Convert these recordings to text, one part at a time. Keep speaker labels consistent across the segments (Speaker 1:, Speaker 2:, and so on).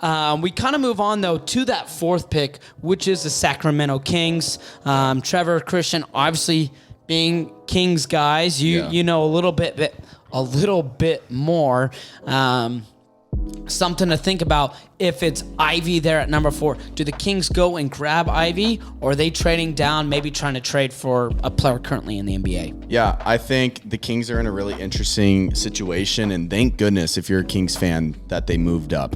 Speaker 1: We kind of move on, though, to that fourth pick, which is the Sacramento Kings. Trevor, Christian, obviously being Kings guys, you know a little bit more. Something to think about if it's Ivy there at number 4. Do the Kings go and grab Ivy, or are they trading down, maybe trying to trade for a player currently in the NBA?
Speaker 2: Yeah, I think the Kings are in a really interesting situation, and thank goodness if you're a Kings fan that they moved up.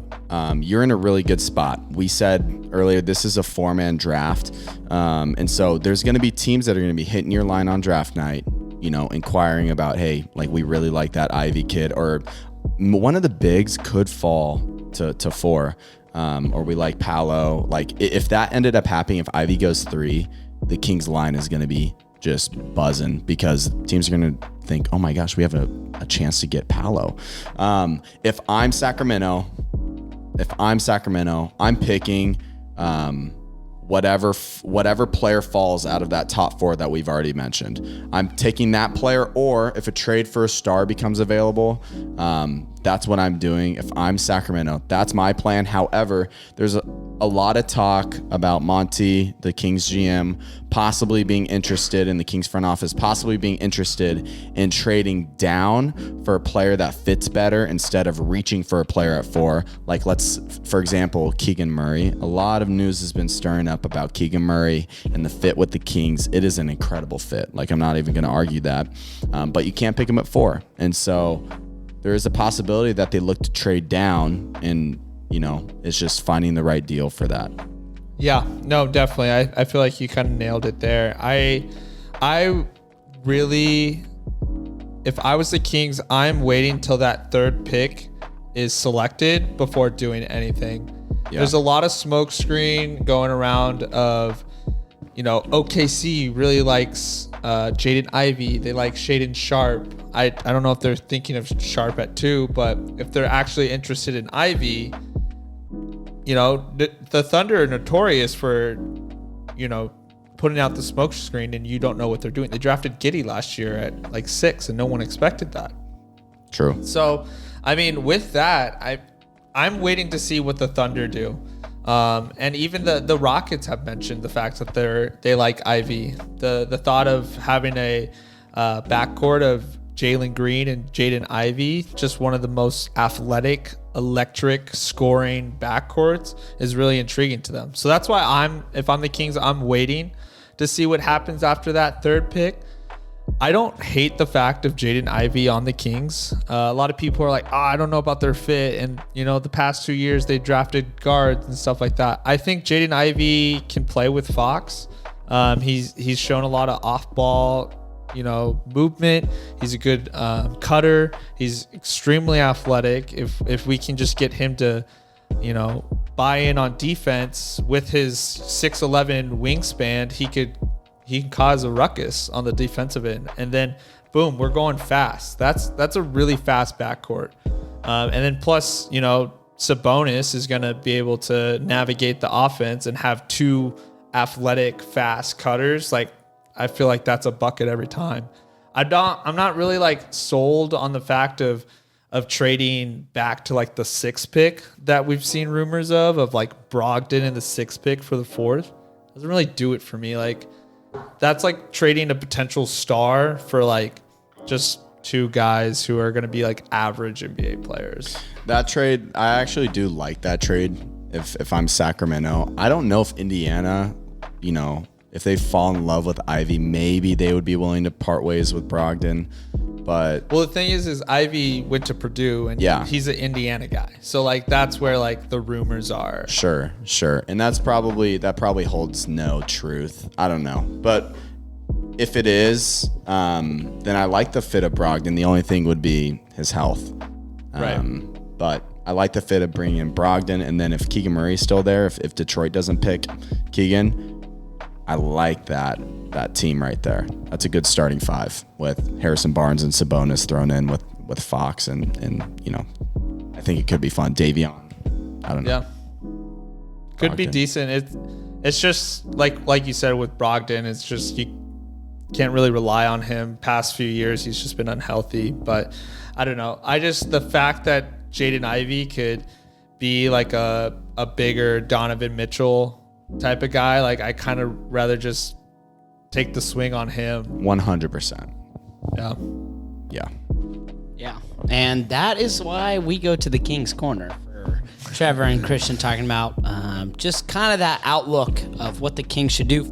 Speaker 2: You're in a really good spot. We said earlier this is a 4-man draft, and so there's going to be teams that are going to be hitting your line on draft night, inquiring about, hey, like we really like that Ivy kid, or one of the bigs could fall to 4, or we like Paolo. Like if that ended up happening, if Ivy goes 3, the Kings line is going to be just buzzing because teams are going to think, oh my gosh, we have a chance to get Paolo. If I'm Sacramento, I'm picking whatever player falls out of that top 4 that we've already mentioned. I'm taking that player, or if a trade for a star becomes available, that's what I'm doing. If I'm Sacramento, that's my plan. However, there's a lot of talk about Monty, the Kings GM, possibly being interested in the Kings front office, possibly being interested in trading down for a player that fits better instead of reaching for a player at 4. Like for example, Keegan Murray. A lot of news has been stirring up about Keegan Murray and the fit with the Kings. It is an incredible fit. Like I'm not even going to argue that, but you can't pick him at 4. And so there is a possibility that they look to trade down, and it's just finding the right deal for that.
Speaker 3: Yeah, no, definitely. I feel like you kind of nailed it there. I really, if I was the Kings, I'm waiting till that 3rd pick is selected before doing anything. Yeah. There's a lot of smoke screen going around of, OKC really likes Jaden Ivey. They like Shaedon Sharpe. I don't know if they're thinking of Sharpe at 2, but if they're actually interested in Ivy, the Thunder are notorious for, putting out the smoke screen and you don't know what they're doing. They drafted Giddey last year at like 6 and no one expected that.
Speaker 2: True.
Speaker 3: So, I mean, with that, I'm waiting to see what the Thunder do. And even the Rockets have mentioned the fact that they like Ivy. The thought of having a backcourt of Jalen Green and Jaden Ivey, just one of the most athletic, electric scoring backcourts, is really intriguing to them. So that's why if I'm the Kings, I'm waiting to see what happens after that 3rd pick. I don't hate the fact of Jaden Ivey on the Kings. A lot of people are like, I don't know about their fit. And, the past 2 years they drafted guards and stuff like that. I think Jaden Ivey can play with Fox. He's shown a lot of off-ball, movement. He's a good cutter. He's extremely athletic. If we can just get him to, buy in on defense with his 6'11" wingspan, he can cause a ruckus on the defensive end, and then boom, we're going fast. That's a really fast backcourt. And then plus, Sabonis is going to be able to navigate the offense and have 2 athletic, fast cutters. Like, I feel like that's a bucket every time. I'm not really like sold on the fact of trading back to like the 6th pick that we've seen rumors of like Brogdon in the 6th pick for the 4th. Doesn't really do it for me. Like, that's like trading a potential star for like just 2 guys who are going to be like average NBA players.
Speaker 2: That trade, I actually do like that trade. If I'm Sacramento, I don't know if Indiana, if they fall in love with Ivy, maybe they would be willing to part ways with Brogdon. But
Speaker 3: the thing is Ivy went to Purdue, and he's an Indiana guy. So like that's where like the rumors are.
Speaker 2: Sure. And that probably holds no truth. I don't know. But if it is, then I like the fit of Brogdon. The only thing would be his health.
Speaker 3: Right.
Speaker 2: But I like the fit of bringing in Brogdon. And then if Keegan Murray's still there, if Detroit doesn't pick Keegan, I like that team right there. That's a good starting 5 with Harrison Barnes and Sabonis thrown in with Fox and I think it could be fun. Davion, I don't know.
Speaker 3: Yeah, could Brogdon. Be decent. It's just like you said with Brogdon. It's just you can't really rely on him. Past few years, he's just been unhealthy. But I don't know. The fact that Jaden Ivey could be like a bigger Donovan Mitchell type of guy. Like I kind of rather just take the swing on him.
Speaker 2: 100%.
Speaker 3: Yeah.
Speaker 2: Yeah.
Speaker 1: Yeah. And that is why we go to the King's Corner for Trevor and Christian talking about just kind of that outlook of what the Kings should do.